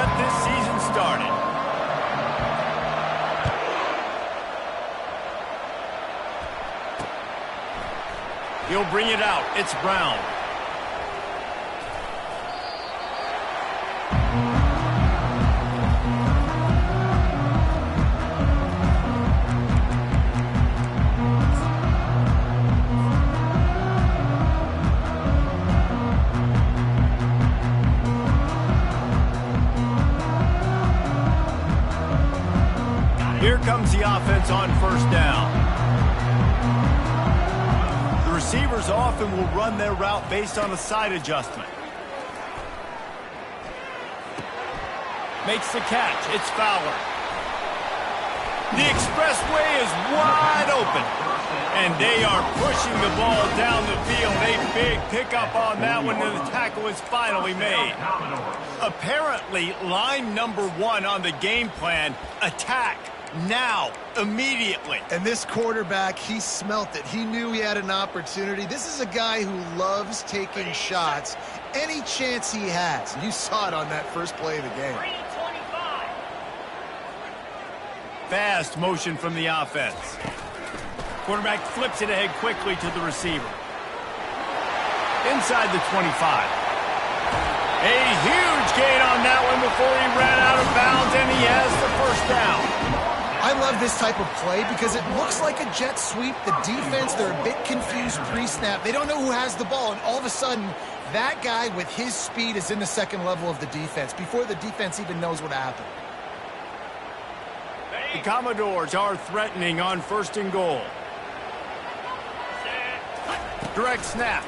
get this season started. He'll bring it out. It's Brown. Here comes the offense on first down. The receivers often will run their route based on a side adjustment. Makes the catch. It's Fowler. The expressway is wide open. And they are pushing the ball down the field. A big pickup on that one, and the tackle is finally made. Apparently, line number one on the game plan, attack. Now, immediately. And this quarterback, he smelt it. He knew he had an opportunity. This is a guy who loves taking shots any chance he has. You saw it on that first play of the game. Fast motion from the offense. Quarterback flips it ahead quickly to the receiver. Inside the 25. A huge gain on that one before he ran out of bounds, and he has the first down. I love this type of play because it looks like a jet sweep. The defense, they're a bit confused pre-snap. They don't know who has the ball, and all of a sudden, that guy with his speed is in the second level of the defense before the defense even knows what happened. The Commodores are threatening on first and goal. Direct snap.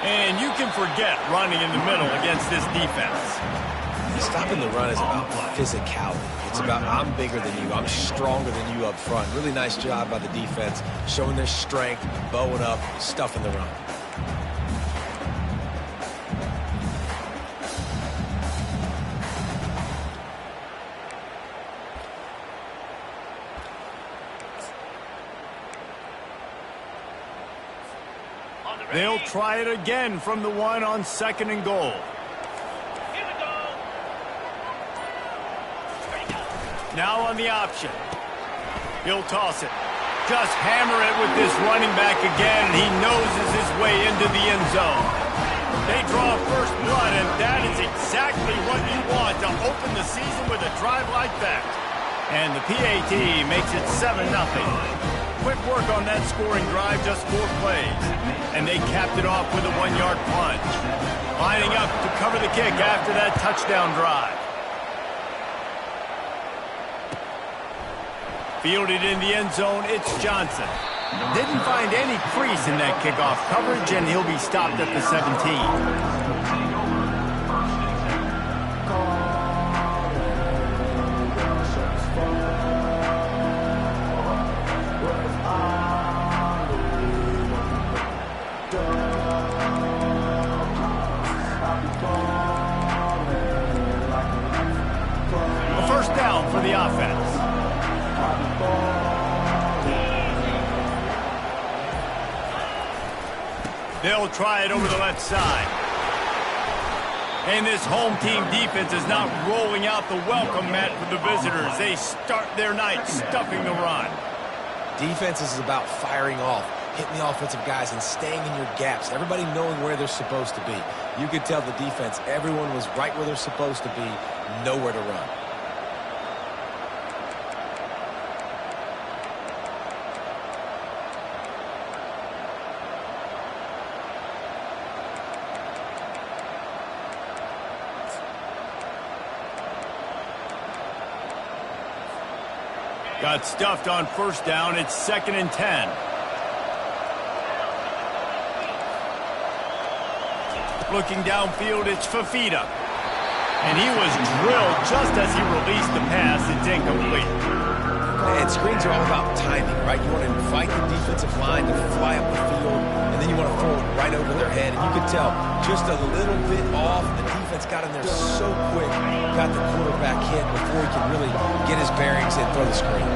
And you can forget running in the middle against this defense. Stopping the run is about physicality. It's about I'm bigger than you, I'm stronger than you up front. Really nice job by the defense, showing their strength, bowing up, stuffing the run. They'll try it again from the one on second and goal. Now on the option. He'll toss it. Just hammer it with this running back again. He noses his way into the end zone. They draw first blood, and that is exactly what you want to open the season with a drive like that. And the PAT makes it 7-0. Quick work on that scoring drive, just 4 plays. And they capped it off with a 1-yard plunge. Lining up to cover the kick after that touchdown drive. Fielded in the end zone, it's Johnson. Didn't find any crease in that kickoff coverage, and he'll be stopped at the 17. A first down for the offense. They'll try it over the left side. And this home team defense is not rolling out the welcome mat for the visitors. They start their night stuffing the run. Defense is about firing off, hitting the offensive guys and staying in your gaps. Everybody knowing where they're supposed to be. You could tell the defense, everyone was right where they're supposed to be, nowhere to run. Got stuffed on first down. It's 2nd and 10. Looking downfield, it's Fafita. And he was drilled just as he released the pass. It's incomplete. And screens are all about timing, right? You want to invite the defensive line to fly up the field, and then you want to throw it right over their head. And you can tell just a little bit off. The defense got in there so quick, got the quarterback hit before he could really get his bearings and throw the screen.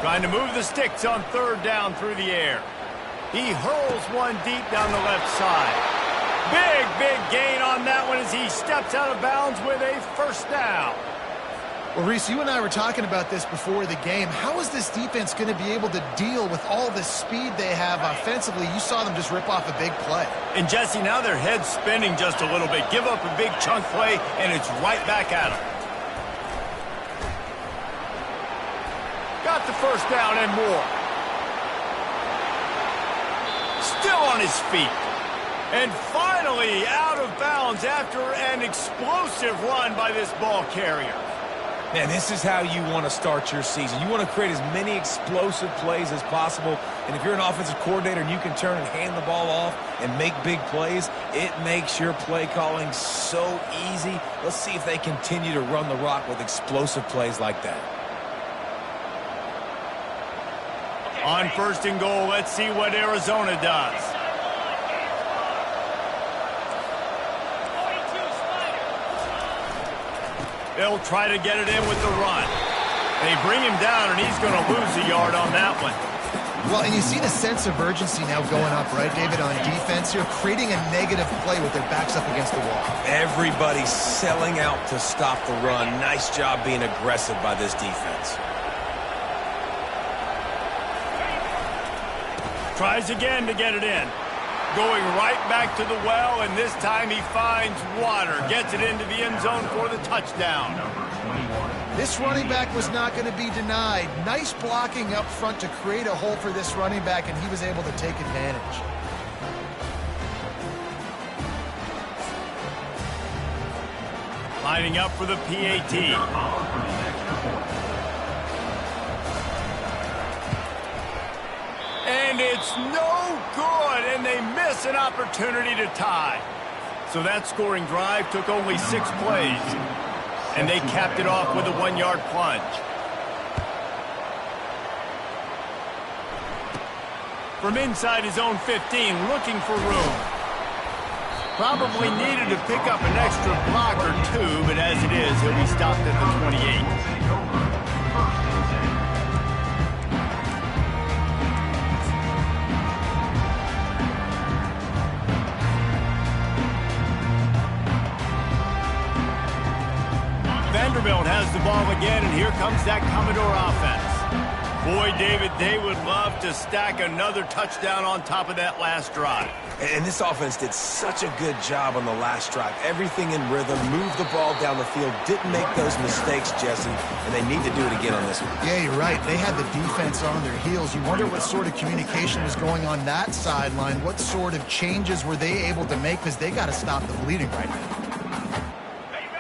Trying to move the sticks on third down through the air. He hurls one deep down the left side. Big gain on that one as he steps out of bounds with a first down. Well, Reese, you and I were talking about this before the game. How is this defense going to be able to deal with all the speed they have offensively? You saw them just rip off a big play. And, Jesse, now their head's spinning just a little bit. Give up a big chunk play, and it's right back at them. Got the first down and more. Still on his feet. And finally out of bounds after an explosive run by this ball carrier. Man, this is how you want to start your season. You want to create as many explosive plays as possible. And if you're an offensive coordinator and you can turn and hand the ball off and make big plays, it makes your play calling so easy. Let's see if they continue to run the rock with explosive plays like that. On first and goal, let's see what Arizona does. They'll try to get it in with the run. They bring him down, and he's going to lose a yard on that one. Well, and you see the sense of urgency now going up, right, David, on defense here, creating a negative play with their backs up against the wall. Everybody's selling out to stop the run. Nice job being aggressive by this defense. Tries again to get it in. Going right back to the well, and this time he finds water. Gets it into the end zone for the touchdown. This running back was not going to be denied. Nice blocking up front to create a hole for this running back, and he was able to take advantage. Lining up for the PAT. And it's no good, and they miss an opportunity to tie. So that scoring drive took only 6 plays, and they capped it off with a 1-yard plunge. From inside his own 15, looking for room. Probably needed to pick up an extra block or 2, but as it is, he'll be stopped at the 28. Vanderbilt has the ball again, and here comes that Commodore offense. Boy, David, they would love to stack another touchdown on top of that last drive. And this offense did such a good job on the last drive. Everything in rhythm, moved the ball down the field, didn't make those mistakes, Jesse, and they need to do it again on this one. Yeah, you're right. They had the defense on their heels. You wonder what sort of communication was going on that sideline. What sort of changes were they able to make, because they got to stop the bleeding right now.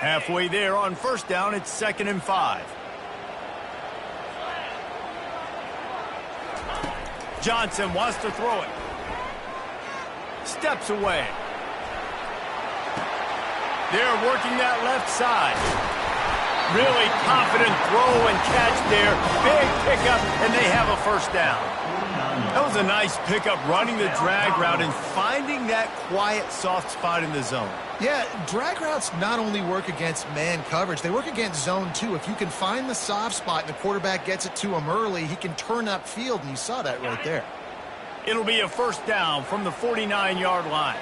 Halfway there on first down, it's 2nd and 5. Johnson wants to throw it. Steps away. They're working that left side. Really confident throw and catch there. Big pickup, and they have a first down. That was a nice pickup, running the drag route and finding that quiet, soft spot in the zone. Yeah, drag routes not only work against man coverage, they work against zone too. If you can find the soft spot and the quarterback gets it to him early, he can turn upfield, and you saw that right there. It'll be a first down from the 49-yard line.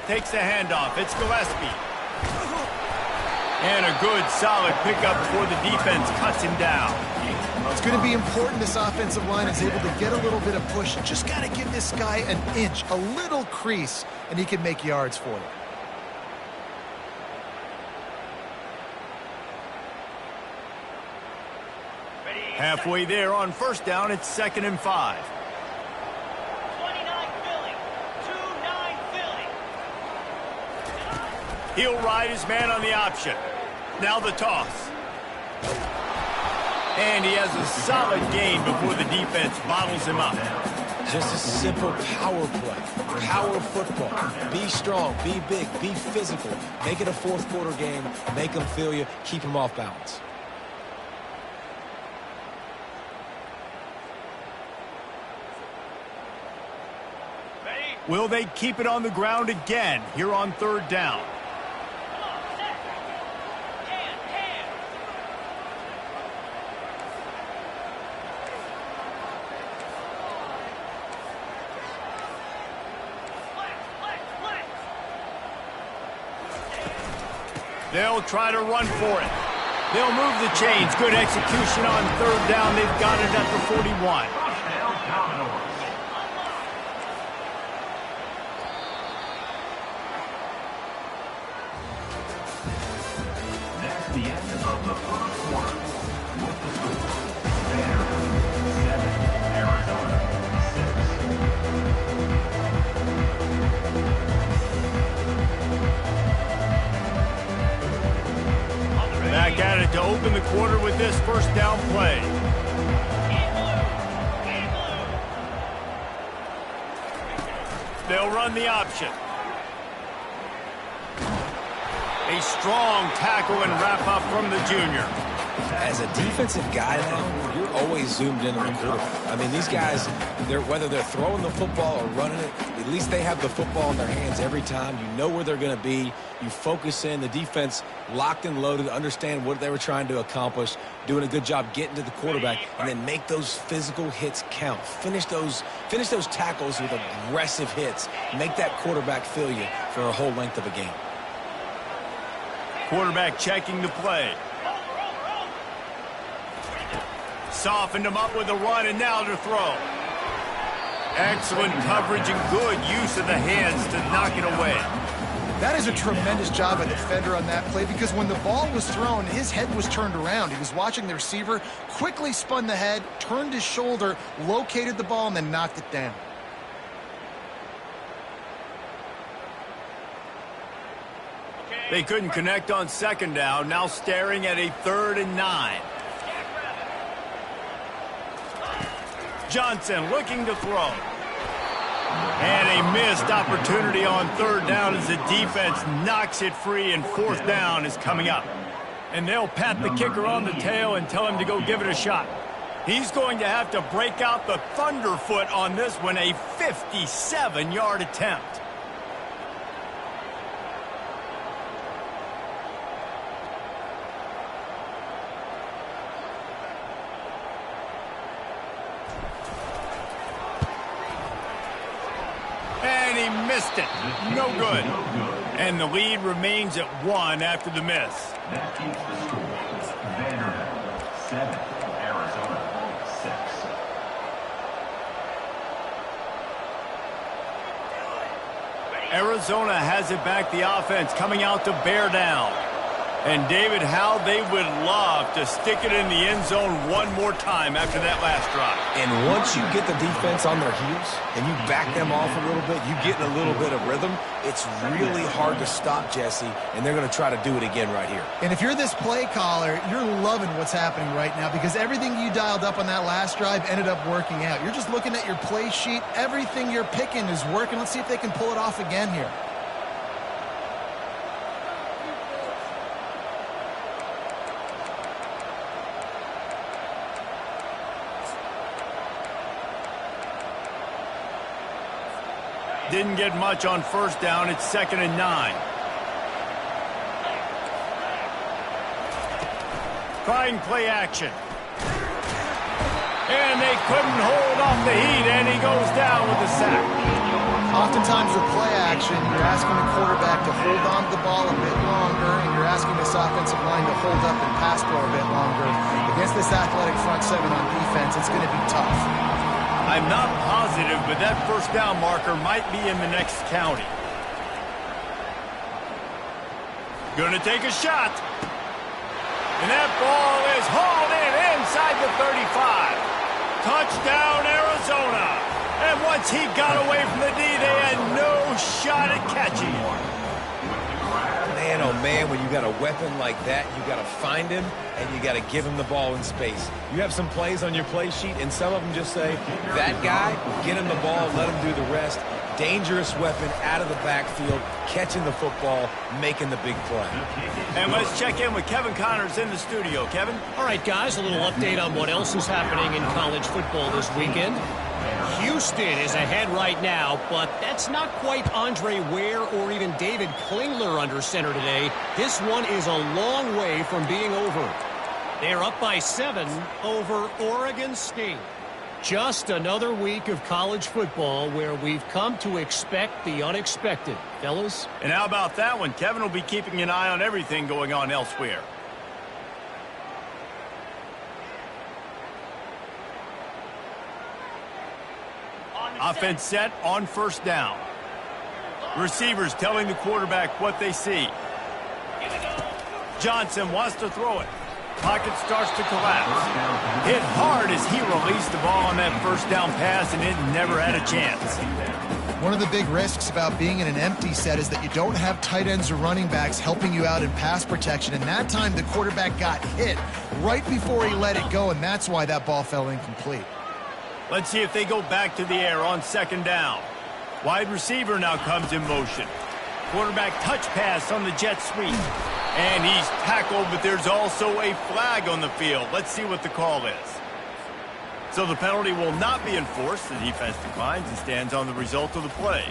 Takes the handoff. It's Gillespie. And a good, solid pickup before the defense cuts him down. It's going to be important this offensive line is able to get a little bit of push. You just got to give this guy an inch, a little crease, and he can make yards for you. Halfway there on first down, it's 2nd and 5. 29 Philly. 2-9 Philly. He'll ride his man on the option. Now the toss. And he has a solid gain before the defense bottles him up. Just a simple power play. Power football. Be strong, be big, be physical. Make it a fourth quarter game. Make them feel you. Keep them off balance. Will they keep it on the ground again here on 3rd down? They'll try to run for it. They'll move the chains. Good execution on third down. They've got it at the 41. That's the end of the first quarter. With the score, Vanderbilt 7, Arizona 6. Back at it to open the quarter with this first down play. They'll run the option. A strong tackle and wrap up from the junior. As a defensive guy, though, you're always zoomed in on the quarterback. I mean, these guys, whether they're throwing the football or running it, at least they have the football in their hands every time. You know where they're going to be. You focus in. The defense locked and loaded, understand what they were trying to accomplish, doing a good job getting to the quarterback, and then make those physical hits count. Finish those tackles with aggressive hits. Make that quarterback feel you for a whole length of a game. Quarterback checking the play. Softened him up with a run, and now to throw. Excellent coverage and good use of the hands to knock it away. That is a tremendous job by the defender on that play, because when the ball was thrown, his head was turned around. He was watching the receiver, quickly spun the head, turned his shoulder, located the ball, and then knocked it down. They couldn't connect on second down, now staring at a 3rd and 9. Johnson looking to throw. And a missed opportunity on third down as the defense knocks it free, and 4th down is coming up. And they'll pat the kicker on the tail and tell him to go give it a shot. He's going to have to break out the thunderfoot on this one, a 57-yard attempt. And he missed it. No good. And the lead remains at 1 after the miss. That keeps the score. Vanderbilt 7, Arizona 6. Arizona has it back, the offense coming out to bear down. And David, how they would love to stick it in the end zone one more time after that last drive. And once you get the defense on their heels and you back them off a little bit, you get in a little bit of rhythm, it's really hard to stop, Jesse, and they're going to try to do it again right here. And if you're this play caller, you're loving what's happening right now, because everything you dialed up on that last drive ended up working out. You're just looking at your play sheet. Everything you're picking is working. Let's see if they can pull it off again here. Didn't get much on first down. It's 2nd and 9. Trying play action. And they couldn't hold off the heat, and he goes down with a sack. Oftentimes with play action, you're asking the quarterback to hold on to the ball a bit longer, and you're asking this offensive line to hold up and pass pro a bit longer. Against this athletic front seven on defense, it's going to be tough. I'm not positive, but that first down marker might be in the next county. Gonna take a shot. And that ball is hauled in inside the 35. Touchdown, Arizona. And once he got away from the D, they had no shot at catching him. Man, oh man, when you got a weapon like that, you got to find him and you got to give him the ball in space. You have some plays on your play sheet, and some of them just say, that guy, get him the ball, let him do the rest. Dangerous weapon out of the backfield, catching the football, making the big play. And let's check in with Kevin Connors in the studio. Kevin? All right, guys, a little update on what else is happening in college football this weekend. Houston is ahead right now, but that's not quite Andre Ware or even David Klingler under center today. This one is a long way from being over. They're up by 7 over Oregon State. Just another week of college football where we've come to expect the unexpected, fellas. And how about that one? Kevin will be keeping an eye on everything going on elsewhere. Offense set on first down. Receivers telling the quarterback what they see. Johnson wants to throw it. Pocket starts to collapse. Hit hard as he released the ball on that first down pass, and it never had a chance. One of the big risks about being in an empty set is that you don't have tight ends or running backs helping you out in pass protection. And that time, the quarterback got hit right before he let it go, and that's why that ball fell incomplete. Let's see if they go back to the air on second down. Wide receiver now comes in motion. Quarterback touch pass on the jet sweep. And he's tackled, but there's also a flag on the field. Let's see what the call is. So the penalty will not be enforced. The defense declines and stands on the result of the play.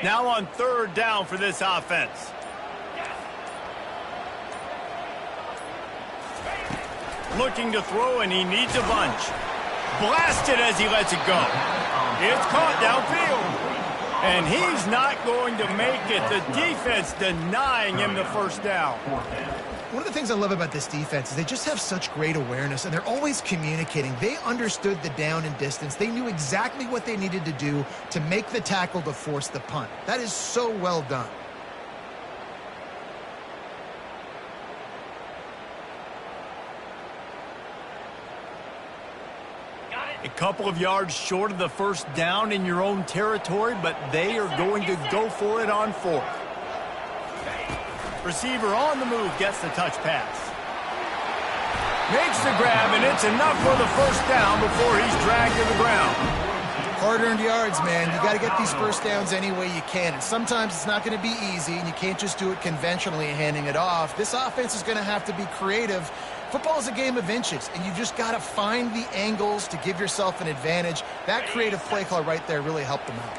Now on third down for this offense. Looking to throw, and he needs a bunch. Blasted as he lets it go. It's caught downfield. And he's not going to make it. The defense denying him the first down. One of the things I love about this defense is they just have such great awareness, and they're always communicating. They understood the down and distance. They knew exactly what they needed to do to make the tackle to force the punt. That is so well done. A couple of yards short of the first down in your own territory, but they are going to go for it on fourth. Receiver on the move gets the touch pass. Makes the grab, and it's enough for the first down before he's dragged to the ground. Hard-earned yards, man. You got to get these first downs any way you can. And sometimes it's not going to be easy, and you can't just do it conventionally handing it off. This offense is going to have to be creative. Football is a game of inches, and you just got to find the angles to give yourself an advantage. That creative play call right there really helped them out.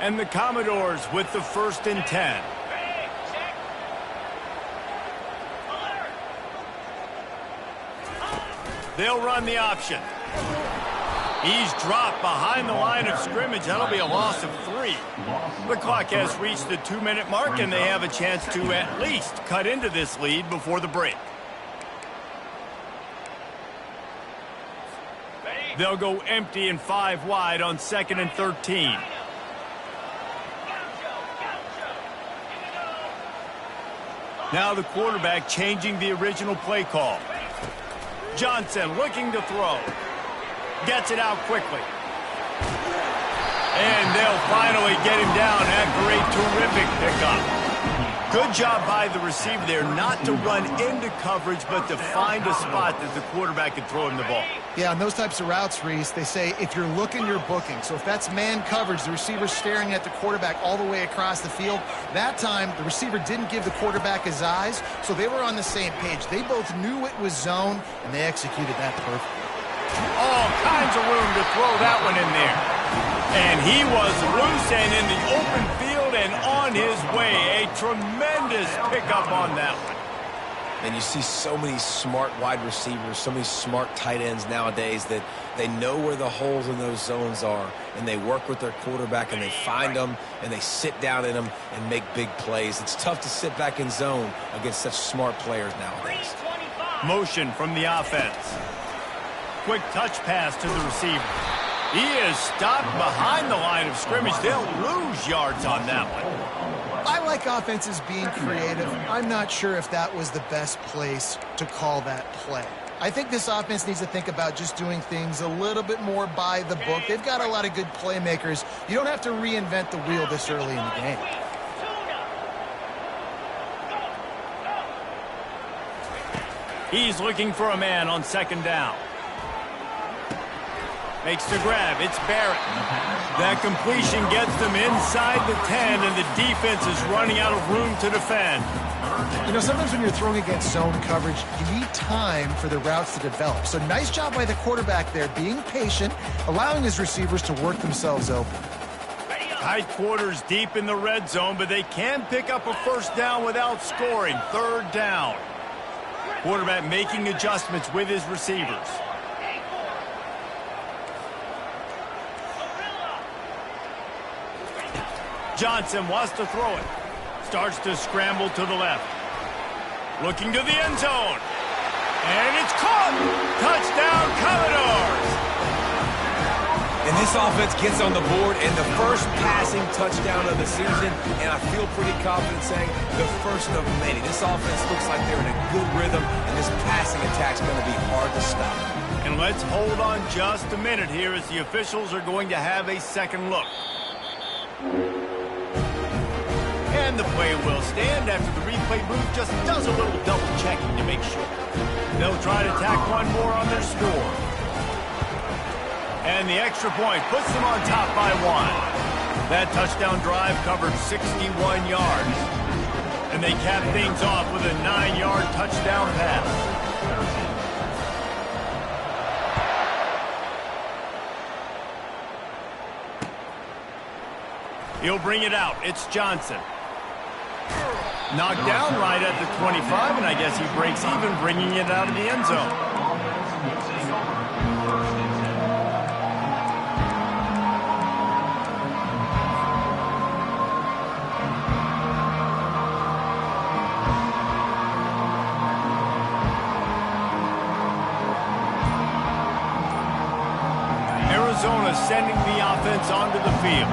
And the Commodores with the 1st and 10. They'll run the option. He's dropped behind the line of scrimmage. That'll be a loss of 3. The clock has reached the 2-minute mark, and they have a chance to at least cut into this lead before the break. They'll go empty and 5 wide on 2nd and 13. Now the quarterback changing the original play call. Johnson looking to throw. Gets it out quickly. And they'll finally get him down after a terrific pickup. Good job by the receiver there not to run into coverage, but to find a spot that the quarterback can throw him the ball. Yeah, on those types of routes, Reese, they say if you're looking, you're booking. So if that's man coverage, the receiver's staring at the quarterback all the way across the field. That time, the receiver didn't give the quarterback his eyes, so they were on the same page. They both knew it was zone, and they executed that perfectly. All kinds of room to throw that one in there. And he was loose and in the open field and on his way. A tremendous pickup on that one. And you see so many smart wide receivers, so many smart tight ends nowadays that they know where the holes in those zones are, and they work with their quarterback, and they find them, and they sit down in them and make big plays. It's tough to sit back in zone against such smart players nowadays. Motion from the offense. Quick touch pass to the receiver. He is stopped behind the line of scrimmage. They'll lose yards on that one. I like offenses being creative. I'm not sure if that was the best place to call that play. I think this offense needs to think about just doing things a little bit more by the book. They've got a lot of good playmakers. You don't have to reinvent the wheel this early in the game. He's looking for a man on 2nd down. Makes the grab. It's Barrett. That completion gets them inside the 10, and the defense is running out of room to defend. You know, sometimes when you're throwing against zone coverage, you need time for the routes to develop. So nice job by the quarterback there, being patient, allowing his receivers to work themselves open. Tight quarters deep in the red zone, but they can pick up a first down without scoring. Third down. Quarterback making adjustments with his receivers. Johnson wants to throw it. Starts to scramble to the left. Looking to the end zone. And it's caught. Touchdown, Commodores. And this offense gets on the board and the first passing touchdown of the season, and I feel pretty confident saying the first of many. This offense looks like they're in a good rhythm, and this passing attack's going to be hard to stop. And let's hold on just a minute here as the officials are going to have a second look. And the play will stand after the replay booth just does a little double checking to make sure. They'll try to tack one more on their score. And the extra point puts them on top by 1. That touchdown drive covered 61 yards. And they cap things off with a 9-yard touchdown pass. He'll bring it out. It's Johnson. Knocked down right at the 25, and I guess he breaks even, bringing it out of the end zone. Arizona sending the offense onto the field.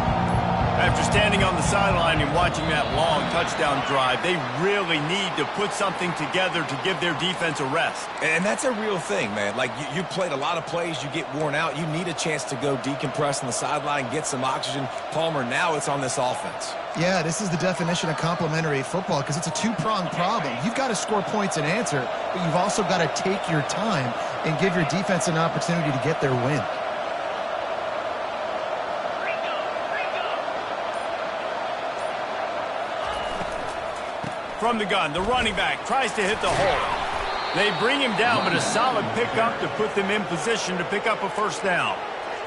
After standing on the sideline and watching that long touchdown drive, they really need to put something together to give their defense a rest. And that's a real thing, man. Like, you played a lot of plays, you get worn out. You need a chance to go decompress on the sideline, get some oxygen. Palmer, now it's on this offense. Yeah, this is the definition of complementary football because it's a two-pronged problem. You've got to score points and answer, but you've also got to take your time and give your defense an opportunity to get their win. From the gun, the running back tries to hit the hole. They bring him down, but a solid pickup to put them in position to pick up a first down.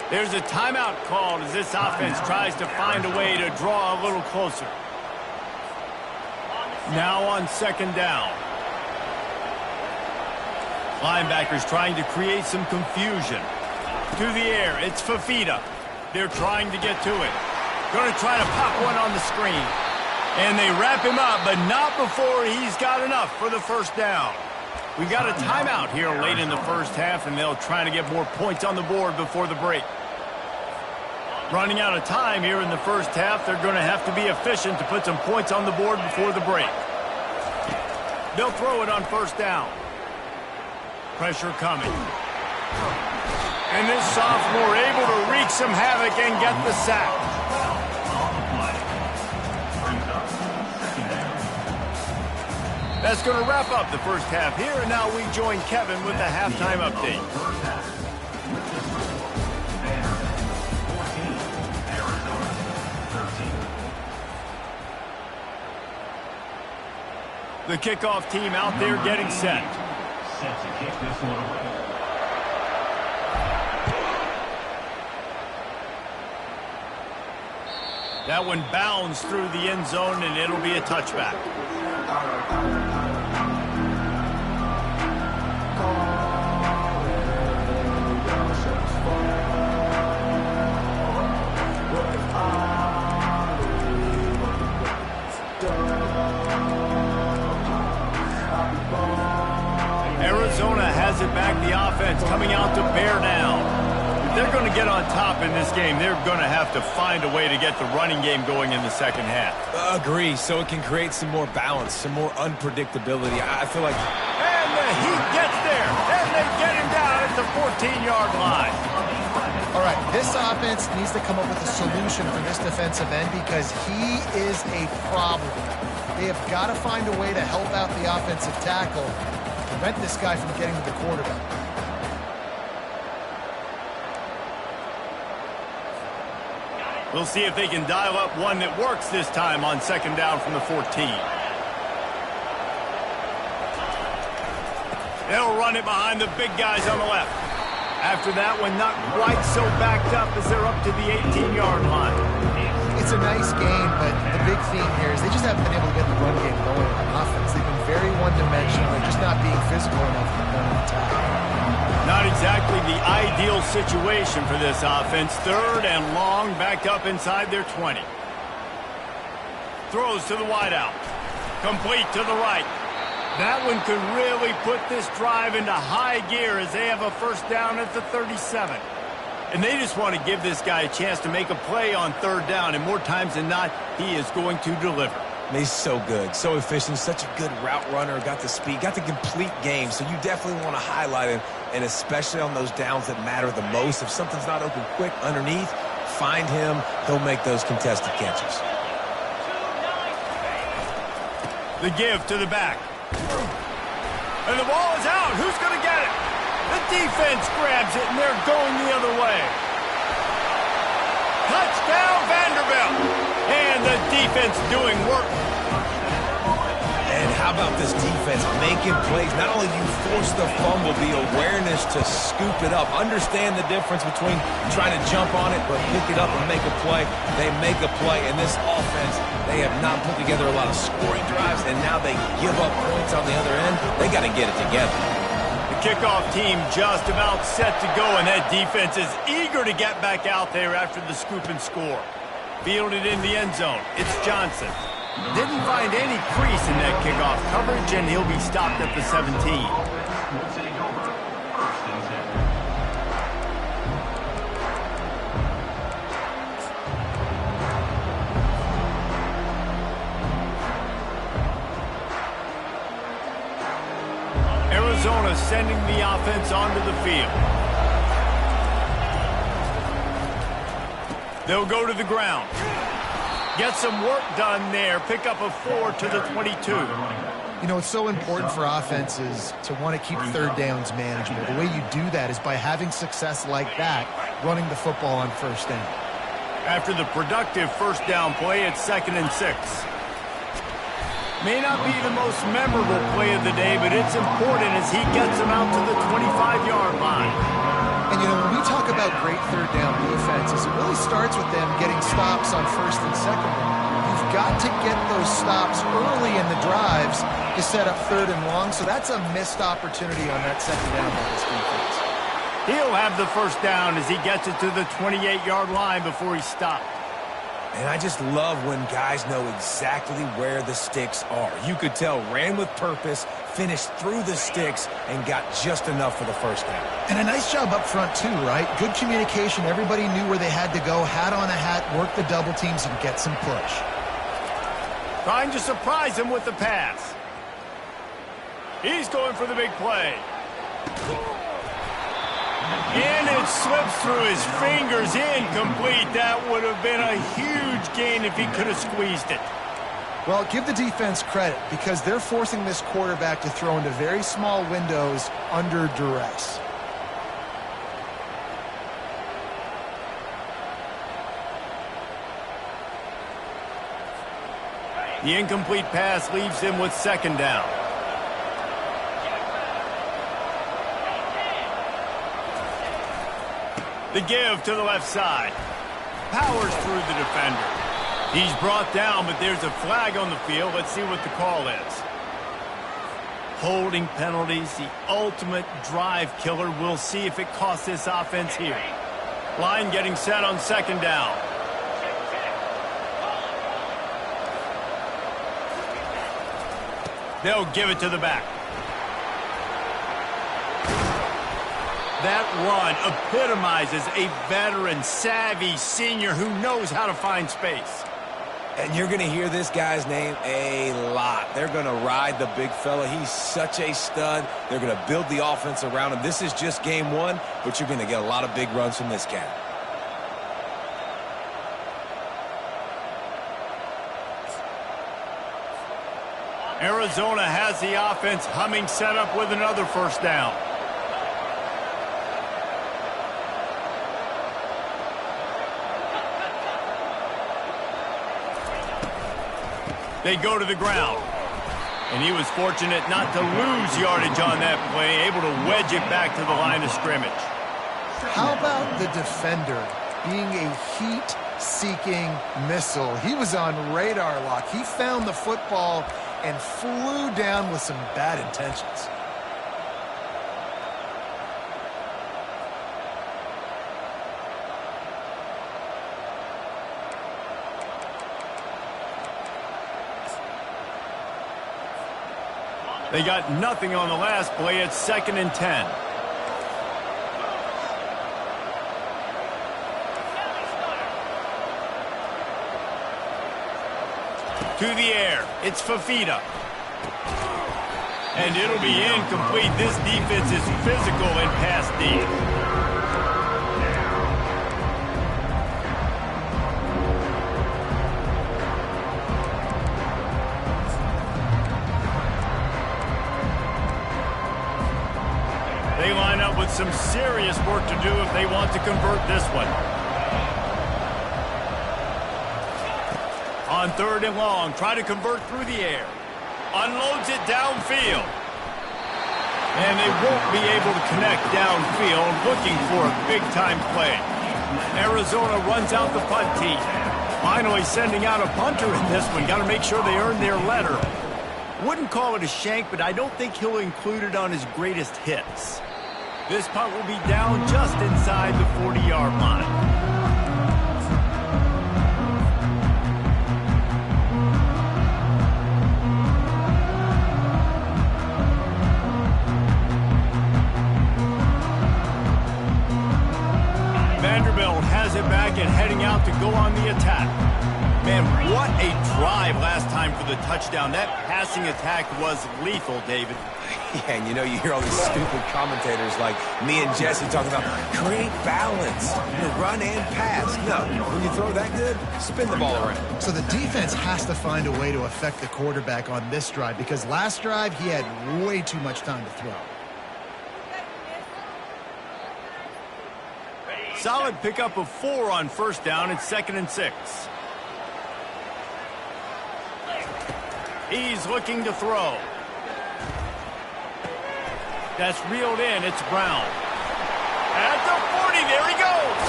There's a timeout called as this offense tries to find a way to draw a little closer. Now on second down. Linebackers trying to create some confusion. To the air, it's Fafita. They're trying to get to it. Going to try to pop one on the screen. And they wrap him up, but not before he's got enough for the first down. We've got a timeout here late in the first half, and they'll try to get more points on the board before the break. Running out of time here in the first half, they're going to have to be efficient to put some points on the board before the break. They'll throw it on first down. Pressure coming. And this sophomore able to wreak some havoc and get the sack. That's going to wrap up the first half here, and now we join Kevin with the halftime update. The kickoff team out there getting set. Set to kick this one away. That one bounds through the end zone, and it'll be a touchback. Arizona has it back, the offense coming out to bear down. If they're going to get on top in this game, they're going to have to find a way to get the running game going in the second half. Agree, so it can create some more balance, some more unpredictability. I feel like... And the Heat gets there, and they get him down at the 14-yard line. All right, this offense needs to come up with a solution for this defensive end because he is a problem. They have got to find a way to help out the offensive tackle, prevent this guy from getting to the quarterback. We'll see if they can dial up one that works this time on second down from the 14. They'll run it behind the big guys on the left. After that one, not quite so backed up as they're up to the 18-yard line. It's a nice game, but the big theme here is they just haven't been able to get the run game going on offense. They've been very one-dimensional. They're just not being physical enough to run an attack. Not exactly the ideal situation for this offense. Third and long, backed up inside their 20. Throws to the wideout. Complete to the right. That one could really put this drive into high gear as they have a first down at the 37. And they just want to give this guy a chance to make a play on third down, and more times than not, he is going to deliver. He's so good, so efficient, such a good route runner, got the speed, got the complete game, so you definitely want to highlight him, and especially on those downs that matter the most. If something's not open quick underneath, find him, he'll make those contested catches. The give to the back. And the ball is out. Who's going to get it? The defense grabs it, and they're going the other way. Touchdown, Vanderbilt. And the defense doing work. And how about this defense making plays? Not only you force the fumble, the awareness to scoop it up. Understand the difference between trying to jump on it, but pick it up and make a play. They make a play. And this offense, they have not put together a lot of scoring drives, and now they give up points on the other end. They got to get it together. The kickoff team just about set to go, and that defense is eager to get back out there after the scoop and score. Fielded in the end zone. It's Johnson. Didn't find any crease in that kickoff coverage, and he'll be stopped at the 17. Will take over. First and 10. Arizona sending the offense onto the field. They'll go to the ground. Get some work done there. Pick up a 4 to the 22. You know, it's so important for offenses to want to keep third downs manageable. The way you do that is by having success like that, running the football on first down. After the productive first down play, it's 2nd and 6. May not be the most memorable play of the day, but it's important as he gets them out to the 25-yard line. And, you know, when we talk about great third down defenses, it really starts with them getting stops on first and second down. You've got to get those stops early in the drives to set up third and long, so that's a missed opportunity on that second down by this defense. He'll have the first down as he gets it to the 28-yard line before he stopped. And I just love when guys know exactly where the sticks are. You could tell, ran with purpose, finished through the sticks, and got just enough for the first down. And a nice job up front, too, right? Good communication. Everybody knew where they had to go, hat on a hat, work the double teams, and get some push. Trying to surprise him with the pass. He's going for the big play. And it slips through his fingers, incomplete. That would have been a huge gain if he could have squeezed it. Well, give the defense credit because they're forcing this quarterback to throw into very small windows under duress. The incomplete pass leaves him with second down. The give to the left side. Powers through the defender. He's brought down, but there's a flag on the field. Let's see what the call is. Holding penalties, the ultimate drive killer. We'll see if it costs this offense here. Line getting set on second down. They'll give it to the back. That run epitomizes a veteran, savvy senior who knows how to find space. And you're going to hear this guy's name a lot. They're going to ride the big fella. He's such a stud. They're going to build the offense around him. This is just game one, but you're going to get a lot of big runs from this cat. Arizona has the offense humming, set up with another first down. They go to the ground. And he was fortunate not to lose yardage on that play, able to wedge it back to the line of scrimmage. How about the defender being a heat-seeking missile? He was on radar lock. He found the football and flew down with some bad intentions. They got nothing on the last play. It's 2nd and 10. To the air. It's Fafita. And it'll be incomplete. This defense is physical and pass deep. They line up with some serious work to do if they want to convert this one. On 3rd and long, try to convert through the air. Unloads it downfield. And they won't be able to connect downfield, looking for a big-time play. Arizona runs out the punt team. Finally sending out a punter in this one. Got to make sure they earn their letter. Wouldn't call it a shank, but I don't think he'll include it on his greatest hits. This punt will be down just inside the 40-yard line. Vanderbilt has it back and heading out to go on the attack. Man, what a drive last time for the touchdown. That passing attack was lethal, David. Yeah, and you know, you hear all these stupid commentators like me and Jesse talking about create balance, run and pass. No, when you throw that good, spin the ball around. So the defense has to find a way to affect the quarterback on this drive because last drive he had way too much time to throw. Solid pickup of 4 on 1st down. It's 2nd and 6. He's looking to throw. That's reeled in. It's Brown. At the 40, there he goes.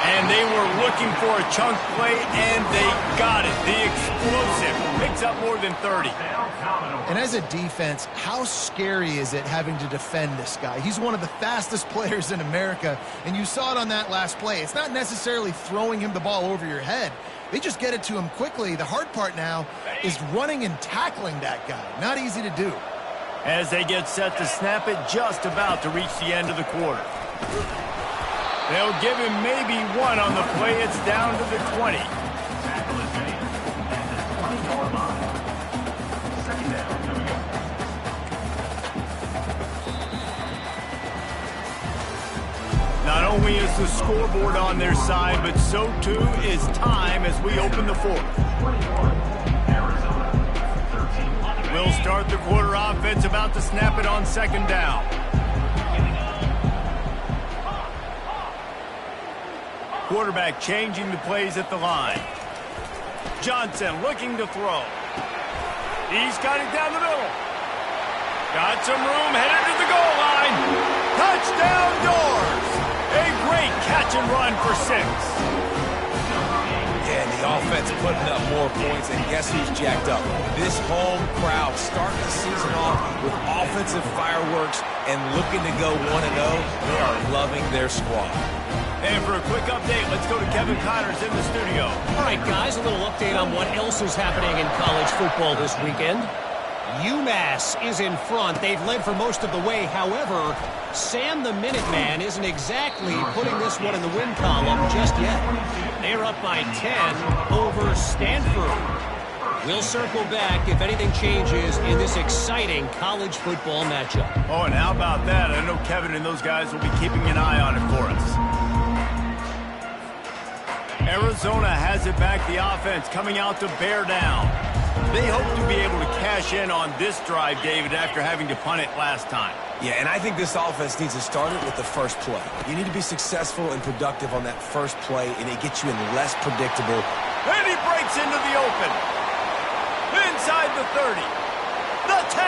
And they were looking for a chunk play, and they got it. The explosive picks up more than 30. And as a defense, how scary is it having to defend this guy? He's one of the fastest players in America, and you saw it on that last play. It's not necessarily throwing him the ball over your head. They just get it to him quickly. The hard part now is running and tackling that guy. Not easy to do. As they get set to snap it, just about to reach the end of the quarter. They'll give him maybe 1 on the play. It's down to the 20. Not only is the scoreboard on their side, but so too is time as we open the 4th. We'll start the quarter offense, about to snap it on 2nd down. Quarterback changing the plays at the line. Johnson looking to throw. He's got it down the middle. Got some room, headed to the goal line. Touchdown Doors! A great catch and run for 6. Yeah, and the offense putting up more points, and guess who's jacked up? This home crowd starting the season off with offensive fireworks and looking to go 1-0. They are loving their squad. And for a quick update, let's go to Kevin Connors in the studio. All right, guys, a little update on what else is happening in college football this weekend. UMass is in front. They've led for most of the way. However, Sam the Minuteman isn't exactly putting this one in the win column just yet. They're up by 10 over Stanford. We'll circle back if anything changes in this exciting college football matchup. Oh, and how about that? I know Kevin and those guys will be keeping an eye on it for us. Arizona has it back. The offense coming out to bear down. They hope to be able to cash in on this drive, David, after having to punt it last time. Yeah, and I think this offense needs to start it with the first play. You need to be successful and productive on that first play, and it gets you in less predictable. And he breaks into the open. inside the 30, the 10.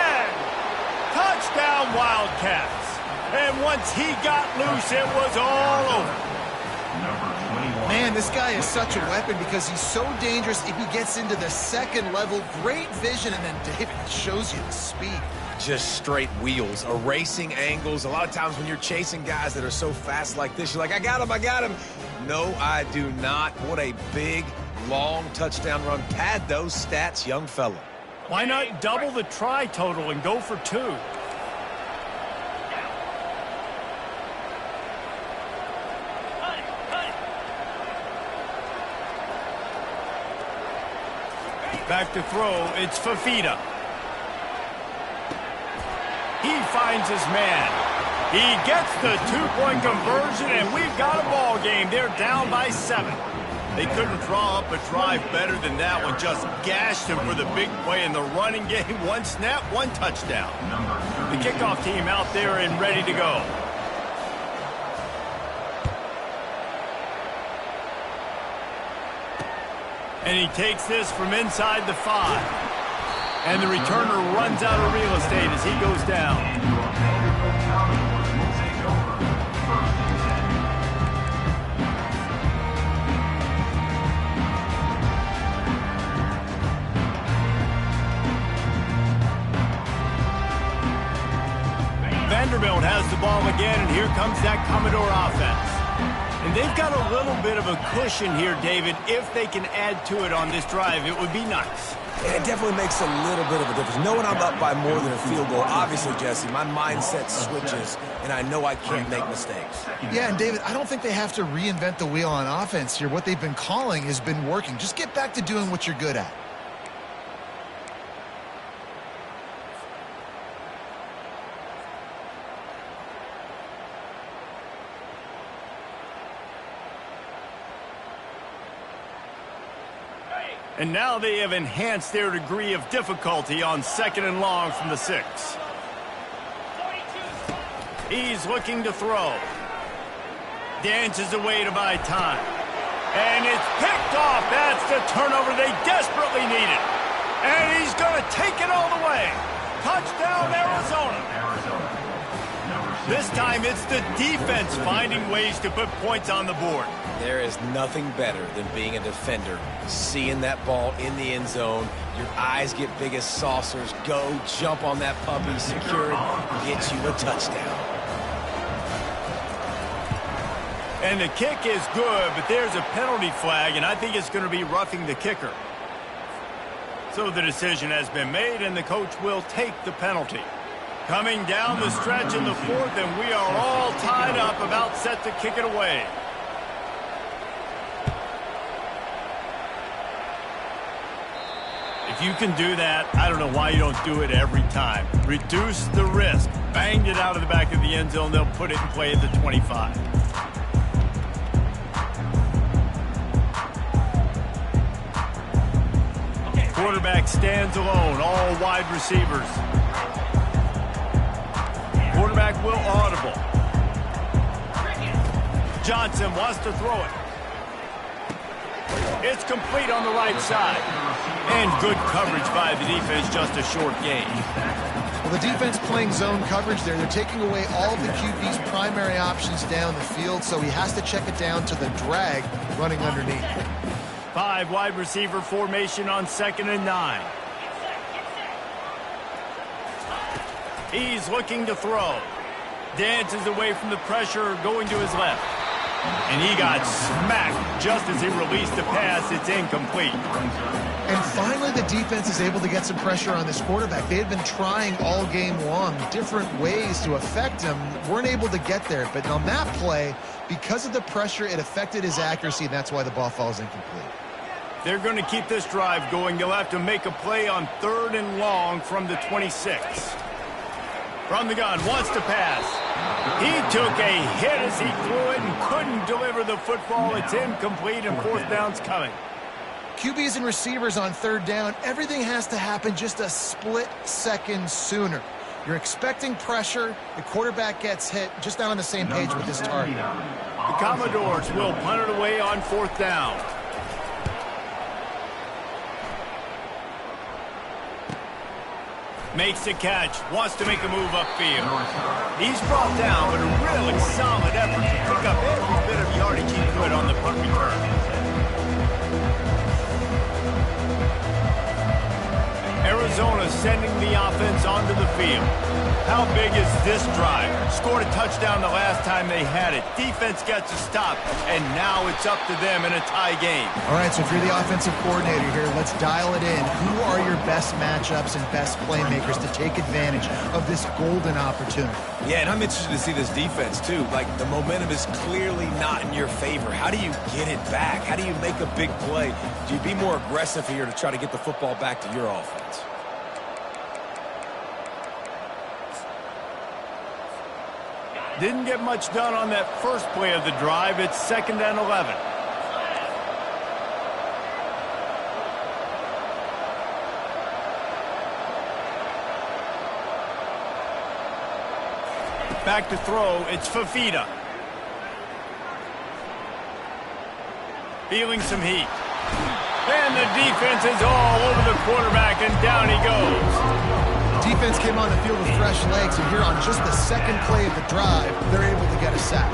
Touchdown, Wildcats. And once he got loose, it was all over. Man, this guy is such a weapon because he's so dangerous if he gets into the second level. Great vision, and then David shows you the speed. Just straight wheels, erasing angles. A lot of times when you're chasing guys that are so fast like this, you're like, I got him. No, I do not. What a big, long touchdown run. Pad those stats, young fella. Why not double the try total and go for 2? Back to throw, it's Fafita. He finds his man. He gets the 2-point conversion, and we've got a ball game. They're down by 7. They couldn't draw up a drive better than that one. Just gashed him for the big play in the running game. 1 snap, 1 touchdown. The kickoff team out there and ready to go. And he takes this from inside the 5. And the returner runs out of real estate as he goes down. Vanderbilt has the ball again, and here comes that Commodore offense. And they've got a little bit of a cushion here, David. If they can add to it on this drive, it would be nice. It definitely makes a little bit of a difference. Knowing I'm up by more than a field goal, obviously, Jesse, my mindset switches, and I know I can't make mistakes. Yeah, and David, I don't think they have to reinvent the wheel on offense here. What they've been calling has been working. Just get back to doing what you're good at. And now they have enhanced their degree of difficulty on 2nd and long from the 6. He's looking to throw. Dances away to buy time. And it's picked off. That's the turnover they desperately needed. And he's going to take it all the way. Touchdown, Arizona. This time it's the defense finding ways to put points on the board. There is nothing better than being a defender, seeing that ball in the end zone. Your eyes get big as saucers. Go, jump on that puppy, secure it, get you a touchdown. And the kick is good, but there's a penalty flag, and I think it's going to be roughing the kicker. So the decision has been made, and the coach will take the penalty. Coming down the stretch in the 4th, and we are all tied up, about set to kick it away. If you can do that, I don't know why you don't do it every time. Reduce the risk. Banged it out of the back of the end zone. They'll put it in play at the 25. Quarterback stands alone, all wide receivers. Quarterback will audible. Johnson wants to throw it. It's complete on the right side. And good coverage by the defense, just a short gain. Well, the defense playing zone coverage there. They're taking away all of the QB's primary options down the field, so he has to check it down to the drag running underneath. 5 wide receiver formation on 2nd and 9. He's looking to throw. Dances away from the pressure, going to his left. And he got smacked just as he released the pass. It's incomplete. And finally, the defense is able to get some pressure on this quarterback. They had been trying all game long different ways to affect him. Weren't able to get there. But on that play, because of the pressure, it affected his accuracy, and that's why the ball falls incomplete. They're going to keep this drive going. They'll have to make a play on 3rd and long from the 26. From the gun, wants to pass. He took a hit as he threw it and couldn't deliver the football. It's incomplete, and 4th down's coming. QBs and receivers on 3rd down, everything has to happen just a split second sooner. You're expecting pressure. The quarterback gets hit. Just not on the same page with his target. The Commodores will punt it away on 4th down. Makes the catch. Wants to make a move upfield. He's brought down, but a really solid effort to pick up every bit of yardage he could on the punt return. Arizona sending the offense onto the field. How big is this drive? Scored a touchdown the last time they had it. Defense gets a stop, and now it's up to them in a tie game. All right, so if you're the offensive coordinator here, let's dial it in. Who are your best matchups and best playmakers to take advantage of this golden opportunity? Yeah, and I'm interested to see this defense, too. Like, the momentum is clearly not in your favor. How do you get it back? How do you make a big play? Do you be more aggressive here to try to get the football back to your offense? Didn't get much done on that first play of the drive. It's 2nd and 11. Back to throw, it's Fafita. Feeling some heat. And the defense is all over the quarterback, and down he goes. Defense came on the field with fresh legs, and here on just the second play of the drive, they're able to get a sack.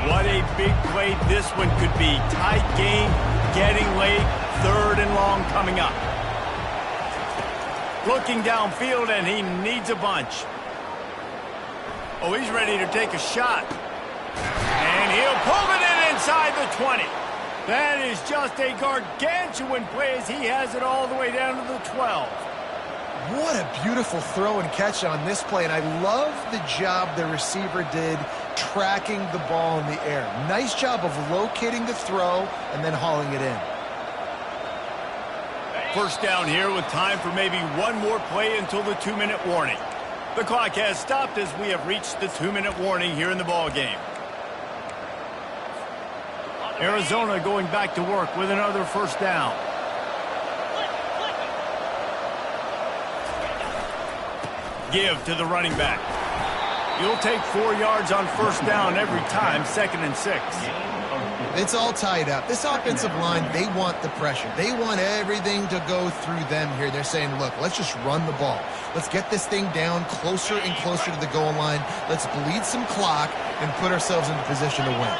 What a big play this one could be. Tight game, getting late, 3rd and long coming up. Looking downfield, and he needs a bunch. Oh, he's ready to take a shot. And he'll pull it in inside the 20. That is just a gargantuan play as he has it all the way down to the 12. What a beautiful throw and catch on this play, and I love the job the receiver did tracking the ball in the air. Nice job of locating the throw and then hauling it in. First down here with time for maybe one more play until the 2-minute warning. The clock has stopped as we have reached the 2-minute warning here in the ball game. Arizona going back to work with another first down. Give to the running back. You'll take 4 yards on first down every time, 2nd and 6. It's all tied up. This offensive line, they want the pressure. They want everything to go through them here. They're saying, look, let's just run the ball. Let's get this thing down closer and closer to the goal line. Let's bleed some clock and put ourselves into position to win.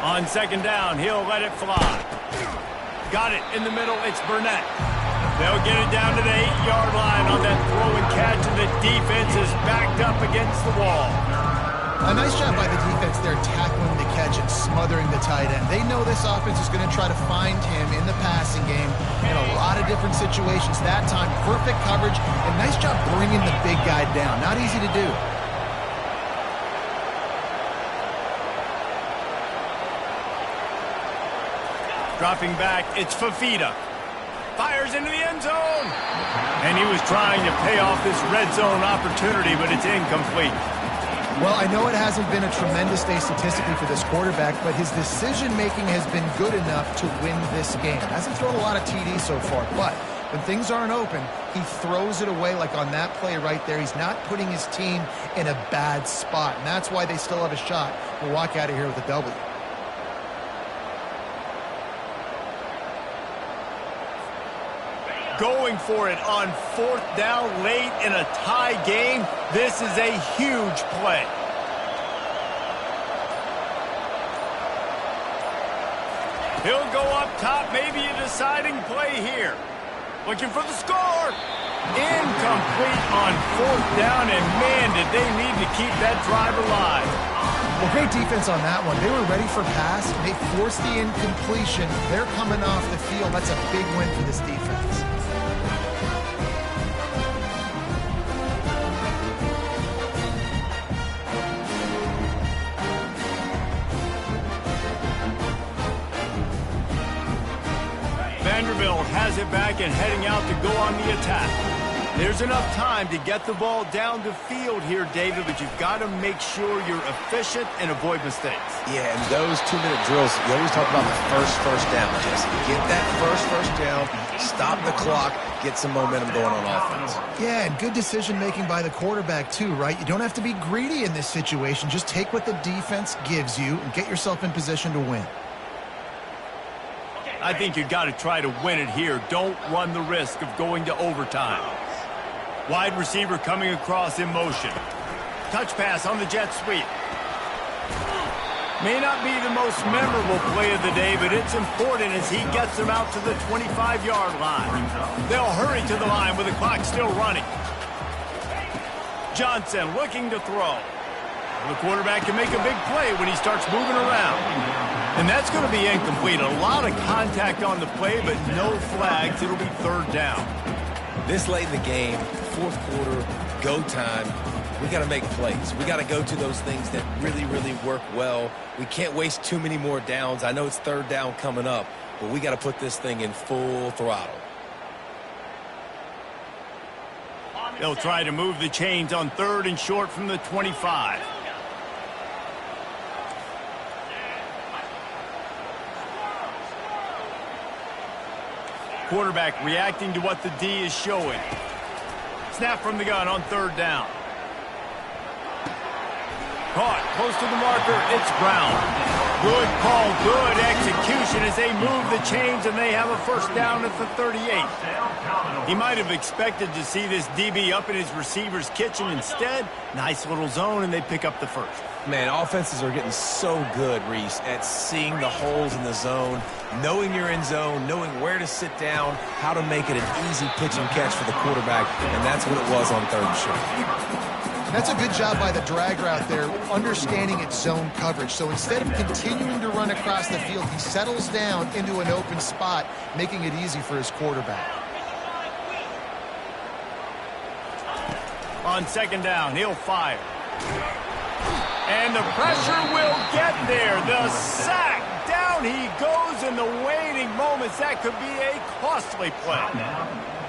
On 2nd down, he'll let it fly. Got it in the middle. It's Burnett. They'll get it down to the 8-yard line on that throw and catch, and the defense is backed up against the wall. A nice job by the defense there tackling the catch and smothering the tight end. They know this offense is going to try to find him in the passing game in a lot of different situations. That time, perfect coverage, and nice job bringing the big guy down. Not easy to do. Dropping back, it's Fafita. Fires into the end zone. And he was trying to pay off this red zone opportunity, but it's incomplete. Well, I know it hasn't been a tremendous day statistically for this quarterback, but his decision-making has been good enough to win this game. Hasn't thrown a lot of TDs so far, but when things aren't open, he throws it away like on that play right there. He's not putting his team in a bad spot, and that's why they still have a shot to walk out of here with a W. Going for it on 4th down late in a tie game. This is a huge play. He'll go up top, maybe a deciding play here. Looking for the score. Incomplete on 4th down, and man, did they need to keep that drive alive. Well, great defense on that one. They were ready for pass. They forced the incompletion. They're coming off the field. That's a big win for this defense. Vanderbilt has it back and heading out to go on the attack. There's enough time to get the ball down the field here, David, but you've got to make sure you're efficient and avoid mistakes. Yeah, and those 2-minute drills, you always talk about the first down, Jesse. Get that first down, stop the clock, get some momentum going on offense. Yeah, and good decision-making by the quarterback, too, right? You don't have to be greedy in this situation. Just take what the defense gives you and get yourself in position to win. I think you've got to try to win it here. Don't run the risk of going to overtime. Wide receiver coming across in motion. Touch pass on the jet sweep. May not be the most memorable play of the day, but it's important as he gets them out to the 25-yard line. They'll hurry to the line with the clock still running. Johnson looking to throw. The quarterback can make a big play when he starts moving around. And that's going to be incomplete. A lot of contact on the play, but no flags. It'll be third down. This late in the game, fourth quarter, go time, we got to make plays. We got to go to those things that really, really work well. We can't waste too many more downs. I know it's third down coming up, but we got to put this thing in full throttle. They'll try to move the chains on third and short from the 25. Quarterback reacting to what the D is showing. Snap from the gun on third down. Caught close to the marker. It's Brown. Good call, good execution as they move the chains and they have a first down at the 38. He might have expected to see this DB up in his receiver's kitchen. Instead, nice little zone and they pick up the first. Man, offenses are getting so good, Reese, at seeing the holes in the zone, knowing you're in zone, knowing where to sit down, how to make it an easy pitch and catch for the quarterback, and that's what it was on third and short. That's a good job by the drag route there, understanding its zone coverage. So instead of continuing to run across the field, he settles down into an open spot, making it easy for his quarterback. On second down, he'll fire. And the pressure will get there. The sack. Down he goes in the waiting moments. That could be a costly play.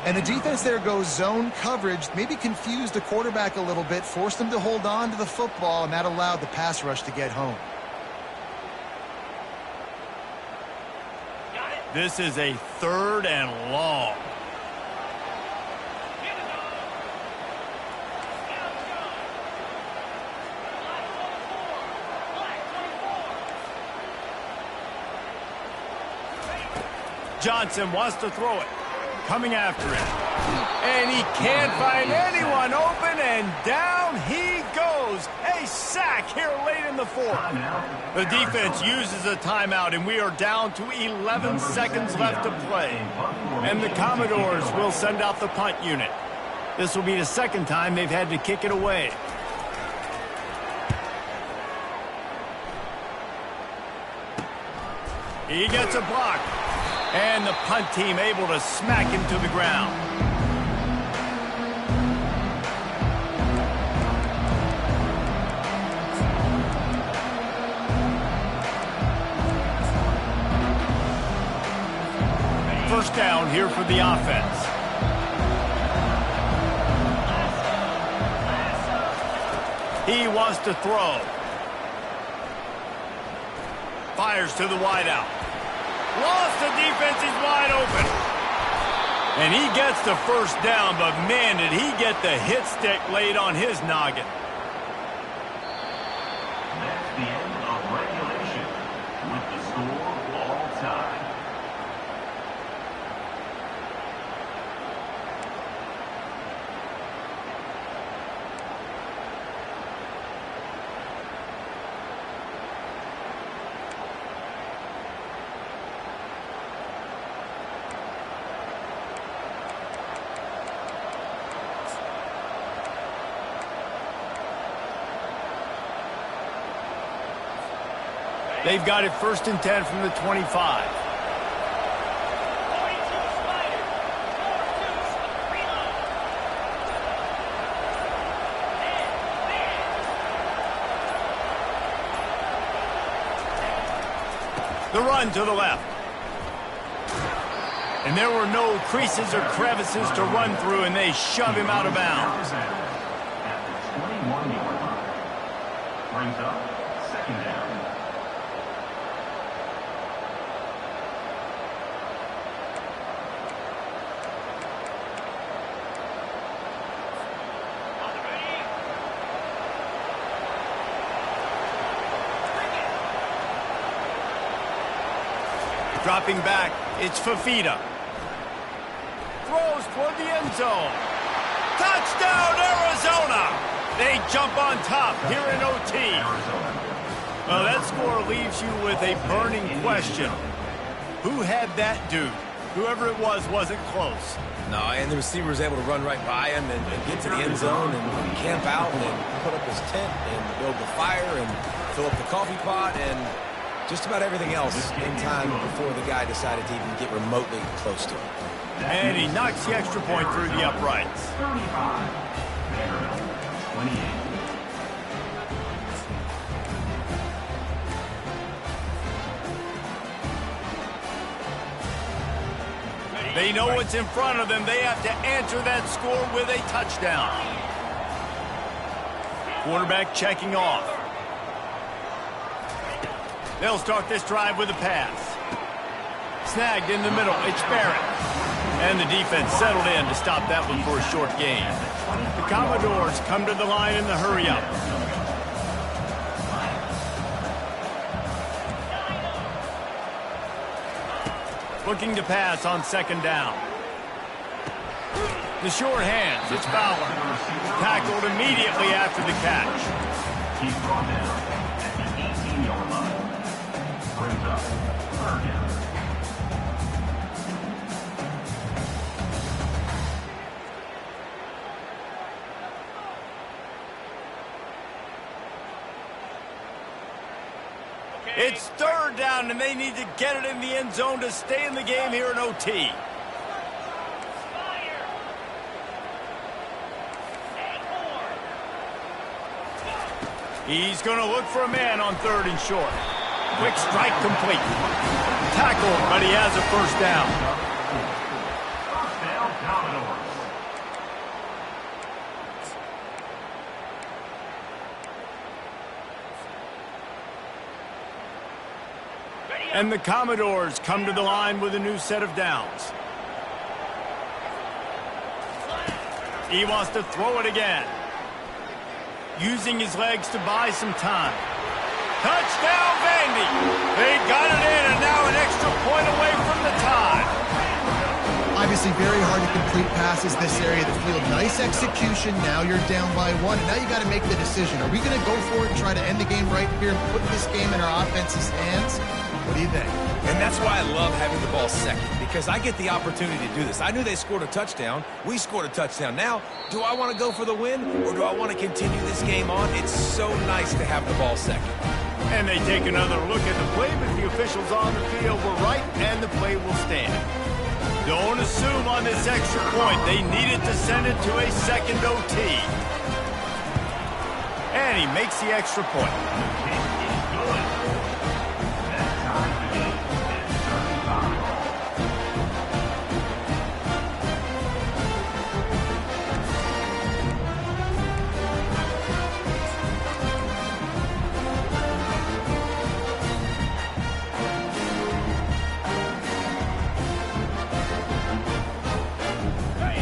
And the defense there goes zone coverage, maybe confused the quarterback a little bit, forced him to hold on to the football, and that allowed the pass rush to get home. This is a third and long. Johnson wants to throw it. Coming after it. And he can't find anyone open, and down he goes. A sack here late in the fourth. The defense uses a timeout, and we are down to 11 seconds left to play. And the Commodores will send out the punt unit. This will be the second time they've had to kick it away. He gets a block. And the punt team able to smack him to the ground. First down here for the offense. He wants to throw. Fires to the wideout. Lost the defense, he's wide open. And he gets the first down, but man, did he get the hit stick laid on his noggin. That's the end of regulation with the score all time. They've got it first and 10 from the 25. The run to the left. And there were no creases or crevices to run through, and they shove him out of bounds. At the 21-yard line. Brings up second down. Dropping back, it's Fafita. Throws toward the end zone. Touchdown, Arizona! They jump on top here in OT. Well, that score leaves you with a burning question. Who had that dude? Whoever it was wasn't close. No, and the receiver was able to run right by him and get to the end zone and camp out and put up his tent and build the fire and fill up the coffee pot and just about everything else in time before the guy decided to even get remotely close to him. And he knocks the extra point through the uprights. 35. Vanderbilt, 28. They know what's in front of them. They have to answer that score with a touchdown. Quarterback checking off. They'll start this drive with a pass. Snagged in the middle. It's Barrett. And the defense settled in to stop that one for a short gain. The Commodores come to the line in the hurry-up. Looking to pass on second down. The short hands. It's Fowler. Tackled immediately after the catch. He's brought down at the 18-yard line. Brings up third down. It's third down, and they need to get it in the end zone to stay in the game here in OT. He's going to look for a man on third and short. Quick strike complete. Tackled, but he has a first down. First down, Commodores. And the Commodores come to the line with a new set of downs. He wants to throw it again. Using his legs to buy some time. Touchdown, Vandy! They got it in, and now an extra point away from the tie. Obviously very hard to complete passes this area of the field. Nice execution. Now you're down by one. And now you got to make the decision. Are we going to go for it and try to end the game right here and put this game in our offense's hands? What do you think? And that's why I love having the ball second, because I get the opportunity to do this. I knew they scored a touchdown. We scored a touchdown. Now, do I want to go for the win, or do I want to continue this game on? It's so nice to have the ball second. And they take another look at the play, but the officials on the field were right, and the play will stand. Don't assume on this extra point they needed to send it to a second OT. And he makes the extra point.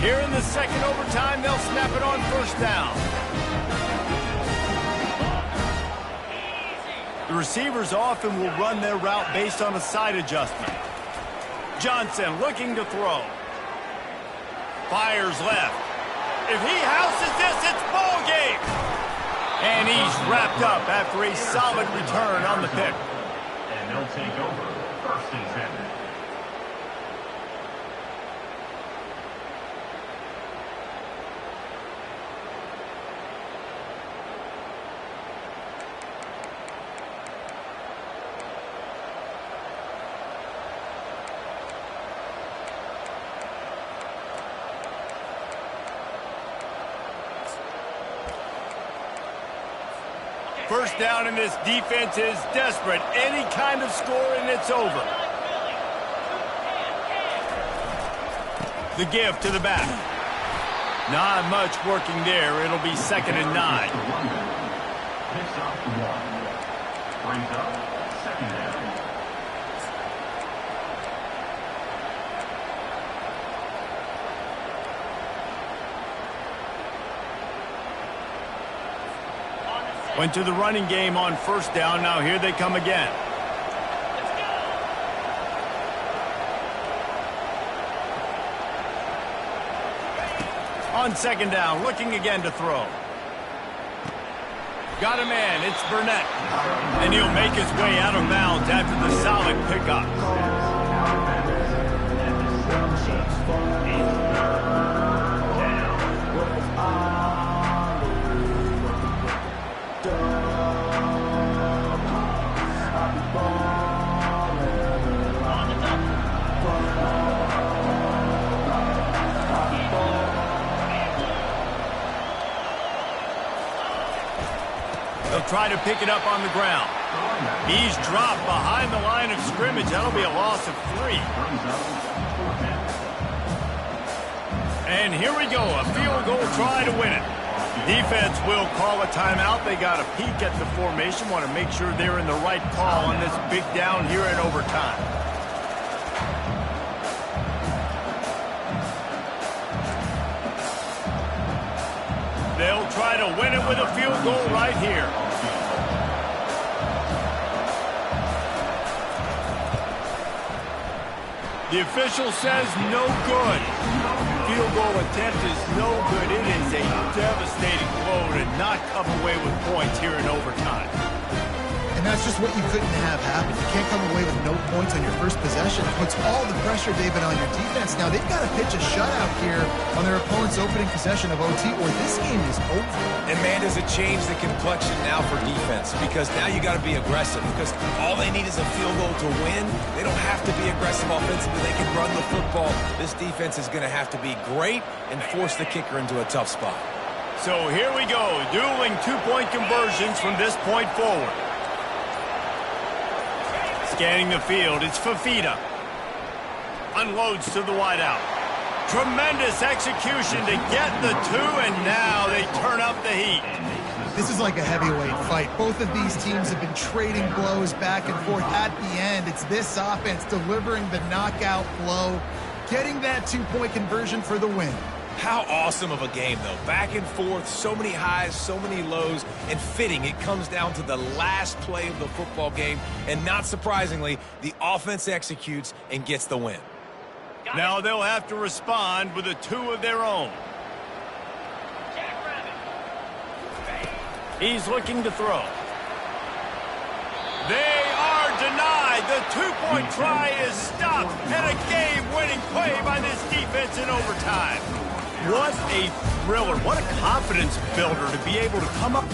Here in the second overtime, they'll snap it on first down. The receivers often will run their route based on a side adjustment. Johnson looking to throw. Fires left. If he houses this, it's ball game. And he's wrapped up after a solid return on the pick. And they'll take over first and 10. First down, and this defense is desperate. Any kind of score, and it's over. The give to the back. Not much working there. It'll be 2nd and 9. Picks up 1. Brings up 2nd down. Went to the running game on 1st down. Now here they come again. On 2nd down, looking again to throw. Got a man, it's Burnett. And he'll make his way out of bounds after the solid pickup. They'll try to pick it up on the ground. He's dropped behind the line of scrimmage. That'll be a loss of 3. And here we go, a field goal try to win it. Defense will call a timeout. They got a peek at the formation, want to make sure they're in the right call on this big down here in overtime. They'll try to win it with a field goal right here. The official says no good. Field goal attempt is no good. It is a devastating blow to not come away with points here in overtime. And that's just what you couldn't have happen. You can't come away with no points on your first possession. It puts all the pressure, David, on your defense. Now, they've got to pitch a shutout here on their opponent's opening possession of OT, or this game is over. And, man, does it change the complexion now for defense? Because now you got to be aggressive. Because all they need is a field goal to win. They don't have to be aggressive offensively. They can run the football. This defense is going to have to be great and force the kicker into a tough spot. So here we go, dueling two-point conversions from this point forward. Scanning the field, it's Fafita. Unloads to the wideout. Tremendous execution to get the 2, and now they turn up the heat. This is like a heavyweight fight. Both of these teams have been trading blows back and forth. At the end, it's this offense delivering the knockout blow, getting that 2-point conversion for the win. How awesome of a game, though. Back and forth, so many highs, so many lows, and fitting. It comes down to the last play of the football game, and not surprisingly, the offense executes and gets the win. Now they'll have to respond with a 2 of their own. He's looking to throw. They are denied. The 2-point try is stopped, and a game-winning play by this defense in overtime. What a thriller. What a confidence builder to be able to come up